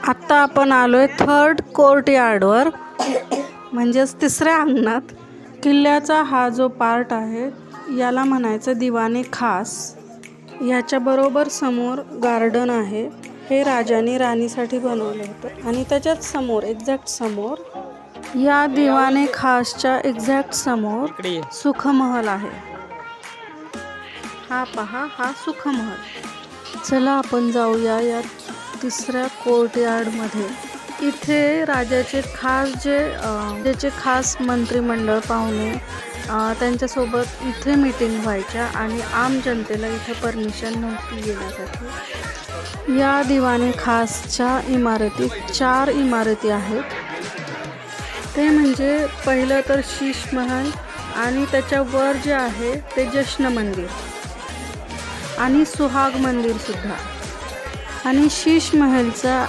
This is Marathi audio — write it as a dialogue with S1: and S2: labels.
S1: आत्ता आपण आलोय थर्ड कोर्टयार्डवर, म्हणजेच तिसऱ्या अंगणात. किल्ल्याचा हा जो पार्ट आहे याला म्हणायचं दिवाने खास. याच्या बरोबर समोर गार्डन आहे. हे राजाने राणीसाठी बनवलं होतं आणि त्याच्याच समोर एक्झॅक्ट समोर या दिवाने खासच्या एक्झॅक्ट समोर सुखमहल आहे. हा पहा, हा सुखमहल. चला आपण जाऊया या तिसऱ्या कोर्टयार्डमध्ये. इथे राजाचे खास ज्याचे खास मंत्रिमंडळ पाहुणे त्यांच्यासोबत इथे मीटिंग व्हायच्या आणि आम जनतेला इथे परमिशन नव्हती येण्यासाठी. या दिवाने खासच्या इमारतीत 4 इमारती आहेत. ते म्हणजे पहिलं तर शीश महल आणि त्याच्यावर जे आहे ते जश्न मंदिर आणि सुहाग मंदिर सुद्धा. आणि शीश महलचा